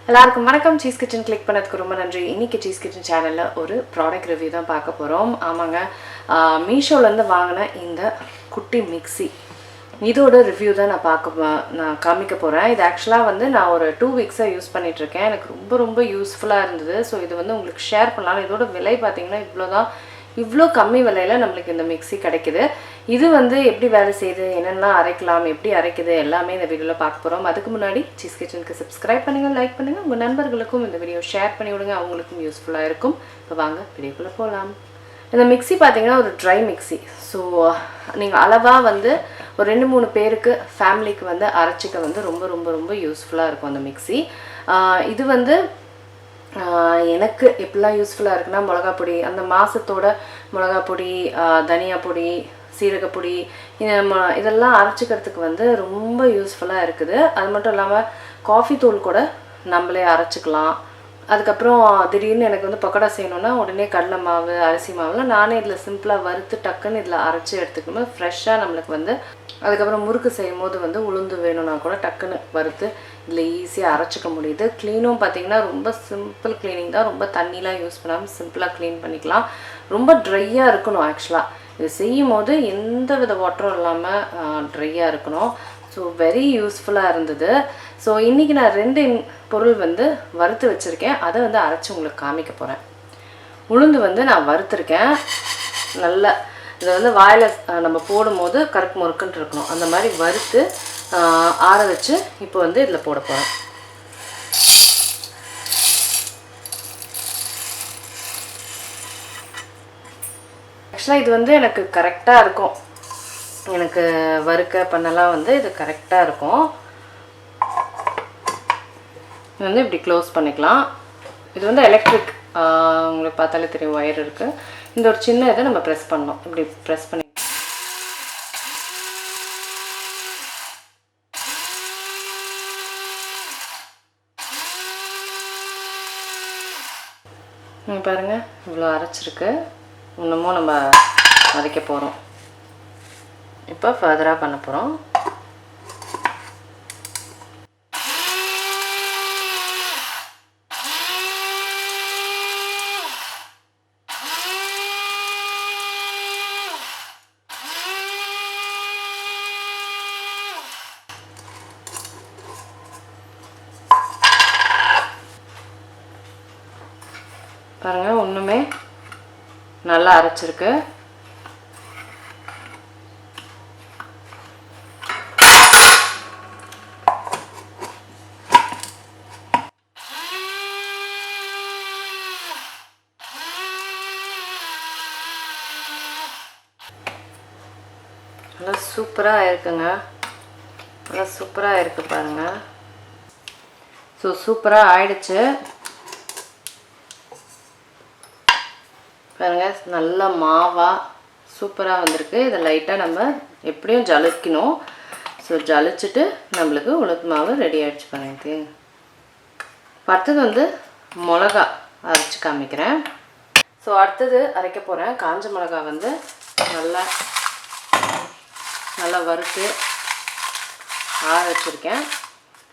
எல்லாருக்கும் வணக்கம். Cheese kitchen click பண்ணதுக்கு ரொம்ப நன்றி. இன்னைக்கு சீஸ் கிச்சன் சேனலில் ஒரு ப்ராடக்ட் ரிவ்யூ தான் பார்க்க போகிறோம். ஆமாங்க, மீஷோலேருந்து வாங்கின இந்த குட்டி மிக்சி இதோட ரிவ்யூ தான் நான் காமிக்க போகிறேன். இது ஆக்சுவலாக வந்து நான் ஒரு 2 வீக்ஸாக யூஸ் பண்ணிகிட்ருக்கேன். எனக்கு ரொம்ப யூஸ்ஃபுல்லாக இருந்தது. ஸோ இது வந்து உங்களுக்கு ஷேர் பண்ணலாம். இதோட விலை பார்த்திங்கன்னா இவ்வளோ கம்மி விலையில் நம்மளுக்கு இந்த மிக்சி கிடைக்குது. இது வந்து எப்படி வேலை செய்யுது, என்னென்னா அரைக்கலாம், எப்படி அரைக்குது எல்லாமே இந்த வீடியோவில் பார்க்க போகிறோம். அதுக்கு முன்னாடி சீஸ் கிச்சனுக்கு சப்ஸ்கிரைப் பண்ணுங்கள், லைக் பண்ணுங்கள், உங்கள் நண்பர்களுக்கும் இந்த வீடியோ ஷேர் பண்ணி விடுங்க, அவங்களுக்கும் யூஸ்ஃபுல்லாக இருக்கும். இப்போ வாங்க வீடியோக்குள்ளே போகலாம். இந்த மிக்சி பார்த்திங்கன்னா ஒரு ட்ரை மிக்சி. ஸோ நீங்கள் அளவாக வந்து ஒரு 2-3 பேருக்கு ஃபேமிலிக்கு வந்து அரைச்சிக்க வந்து ரொம்ப யூஸ்ஃபுல்லாக இருக்கும் அந்த மிக்சி. இது வந்து எனக்கு எப்படிலாம் யூஸ்ஃபுல்லாக இருக்குன்னா, மிளகா பொடி, அந்த மாதத்தோட மிளகா பொடி, தனியா பொடி, சீரகப்பொடி, இதெல்லாம் அரைச்சிக்கிறதுக்கு வந்து ரொம்ப யூஸ்ஃபுல்லாக இருக்குது. அது மட்டும் இல்லாமல் காஃபி தூள் கூட நம்மளே அரைச்சிக்கலாம். அதுக்கப்புறம் திடீர்னு எனக்கு வந்து பக்கோடா செய்யணுன்னா உடனே கடலை மாவு, அரிசி மாவுலாம் நானே இதில் சிம்பிளாக வறுத்து டக்குன்னு இதில் அரைச்சி எடுத்துக்கணும். ஃப்ரெஷ்ஷாக நம்மளுக்கு வந்து அதுக்கப்புறம் முறுக்கு செய்யும் போது வந்து உளுந்து வேணும்னா கூட டக்குன்னு வறுத்து இதில் ஈஸியாக அரைச்சிக்க முடியுது. க்ளீனும் பார்த்திங்கன்னா ரொம்ப சிம்பிள் க்ளீனிங் தான். ரொம்ப தண்ணிலாம் யூஸ் பண்ணாமல் சிம்பிளாக க்ளீன் பண்ணிக்கலாம். ரொம்ப ட்ரையாக இருக்கணும். ஆக்சுவலாக இது செய்யும் போது எந்த வித வாட்டரும் இல்லாமல் ட்ரையாக இருக்கணும். ஸோ வெரி யூஸ்ஃபுல்லாக இருந்தது. ஸோ இன்றைக்கி நான் 2 பொருள் வந்து வறுத்து வச்சுருக்கேன். அதை வந்து அரைச்சி உங்களுக்கு காமிக்க போகிறேன். உளுந்து வந்து நான் வறுத்துருக்கேன். நல்லா இதை வந்து வாயில் நம்ம போடும்போது கருக்கு முறுக்குன்ட்டு இருக்கணும். அந்த மாதிரி வறுத்து ஆற வச்சு இப்போ வந்து இதில் போட போகிறேன். ஆக்சுவலாக இது வந்து எனக்கு கரெக்டாக இருக்கும். எனக்கு வறுக்க பண்ணலாம் வந்து இது கரெக்டாக இருக்கும். இது வந்து இப்படி க்ளோஸ் பண்ணிக்கலாம். இது வந்து எலக்ட்ரிக், உங்களுக்கு பார்த்தாலே தெரியும் ஒயர் இருக்குது. இந்த ஒரு சின்ன இதை நம்ம ப்ரெஸ் பண்ணோம். இப்படி ப்ரெஸ் பண்ணி பாருங்கள், இவ்வளோ அரைச்சிருக்கு. இன்னமும் நம்ம அரைக்க போகிறோம். இப்போ ஃபர்தராக பண்ண போகிறோம். பாருங்கள், ஒன்றுமே நல்லா அரைச்சிருக்கு. நல்லா சூப்பராக இருக்குங்க. நல்லா சூப்பராக இருக்குது பாருங்கள். ஸோ சூப்பராக ஆயிடுச்சு பாருங்கள். நல்ல மாவாக சூப்பராக வந்திருக்கு. இதை லைட்டாக நம்ம எப்படியும் ஜலிக்கணும். ஸோ ஜலிச்சுட்டு நம்மளுக்கு உளுந்து மாவு ரெடி ஆகிடுச்சு பாருங்க. அடுத்தது வந்து மிளகா அரைச்சி காமிக்கிறேன். ஸோ அடுத்தது அரைக்க போகிறேன். காஞ்ச மிளகா வந்து நல்லா வறுத்து ஆற வச்சுருக்கேன்.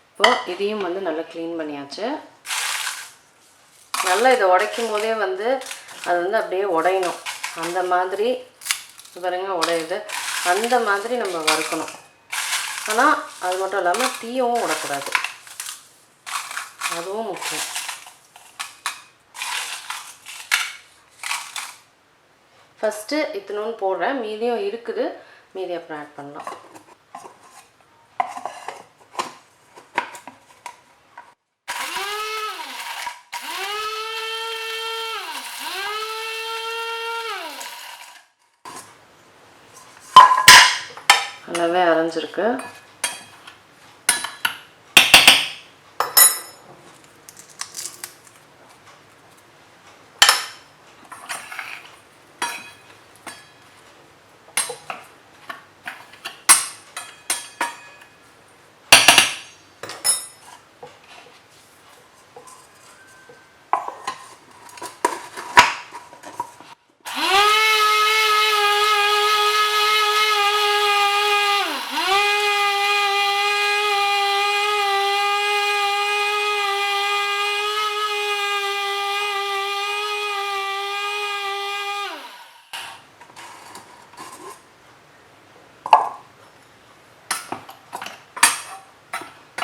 இப்போது இதையும் வந்து நல்லா க்ளீன் பண்ணியாச்சு. நல்லா இதை உடைக்கும் போதே வந்து அது வந்து அப்படியே உடையணும். அந்த மாதிரி பாருங்க உடையுது. அந்த மாதிரி நம்ம வறுக்கணும். ஆனால் அது மட்டும் இல்லாமல் தீயவும் விடக்கூடாது, அதுவும் முக்கியம். ஃபஸ்ட்டு இத்தனோன்னு போடுறேன், மீதியும் இருக்குது. மீதி அப்புறம் ஆட் பண்ணலாம். நல்லாவே அரைஞ்சிருக்கு.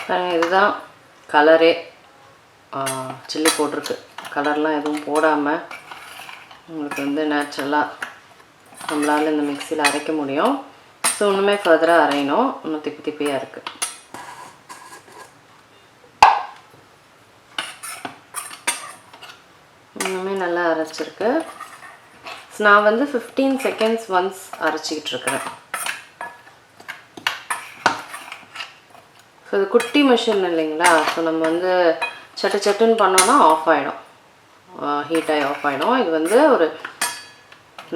பாருங்கள், இதுதான் கலரே. சில்லி போட்டிருக்கு. கலர்லாம் எதுவும் போடாமல் உங்களுக்கு வந்து நேச்சுரலாக நம்மளால் இந்த மிக்சியில் அரைக்க முடியும். ஸோ இன்னுமே ஃபர்தராக அரையணும். இன்னும் திப்பி திப்பியாக இருக்குது. இன்னுமே நல்லா அரைச்சிருக்கு. நான் வந்து 15 செகண்ட்ஸ் ஒன்ஸ் அரைச்சிக்கிட்டு இருக்கிறேன். ஸோ இது குட்டி மிஷின் இல்லைங்களா? ஸோ நம்ம வந்து சட்டு சட்டுன்னு பண்ணோன்னா ஆஃப் ஆகிடும், ஹீட் ஆகி ஆஃப் ஆகிடும். இது வந்து ஒரு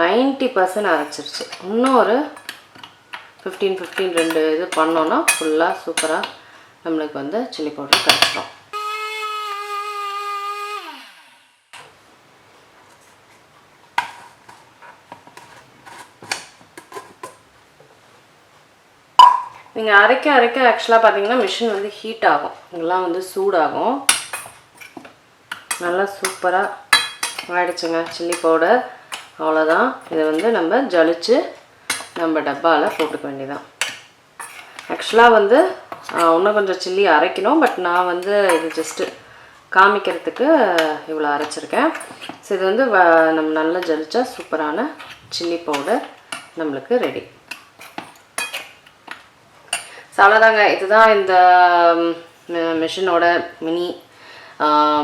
90% அரைச்சிருச்சு. இன்னும் ஒரு 15 2 இது பண்ணோன்னா ஃபுல்லாக சூப்பராக நம்மளுக்கு வந்து சில்லி பவுடர் கிடச்சிடும். நீங்கள் அரைக்க ஆக்சுவலாக பார்த்தீங்கன்னா மிஷின் வந்து ஹீட் ஆகும், இதெல்லாம் வந்து சூடாகும். நல்லா சூப்பராக ஆகிடுச்சுங்க சில்லி பவுடர். அவ்வளோதான். இதை வந்து நம்ம ஜலிச்சு நம்ம டப்பாவில் போட்டுக்க வேண்டியதான். ஆக்சுவலாக வந்து இன்னும் கொஞ்சம் சில்லி அரைக்கணும். பட் நான் வந்து இது ஜஸ்ட்டு காமிக்கிறதுக்கு இவ்வளோ அரைச்சிருக்கேன். ஸோ இது வந்து நம்ம நல்லா ஜலிச்சா சூப்பரான சில்லி பவுடர் நம்மளுக்கு ரெடி. ஸோ அவ்வளோதாங்க. இதுதான் இந்த மிஷினோட மினி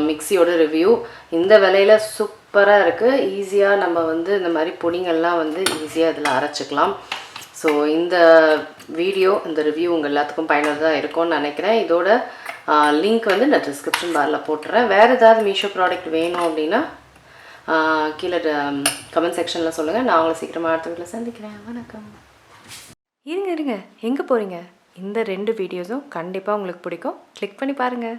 மிக்சியோட ரிவ்யூ. இந்த விலையில் சூப்பராக இருக்குது. ஈஸியாக நம்ம வந்து இந்த மாதிரி பொடிங்கள்லாம் வந்து ஈஸியாக இதில் அரைச்சிக்கலாம். ஸோ இந்த வீடியோ, இந்த ரிவ்யூ உங்கள் எல்லாத்துக்கும் பயனுள்ளதாக இருக்கும்னு நினைக்கிறேன். இதோட லிங்க் வந்து நான் டிஸ்கிரிப்ஷன் பாரில் போட்டுறேன். வேறு ஏதாவது மீஷோ ப்ராடக்ட் வேணும் அப்படின்னா கீழே கமெண்ட் செக்ஷனில் சொல்லுங்கள். நான் உங்களை சீக்கிரமாக அடுத்த வீட்டில் சந்திக்கிறேன். வணக்கம். இருங்க, எங்கே போகிறீங்க? இந்த 2 வீடியோஸும் கண்டிப்பாக உங்களுக்கு பிடிக்கும். கிளிக் பண்ணி பாருங்கள்.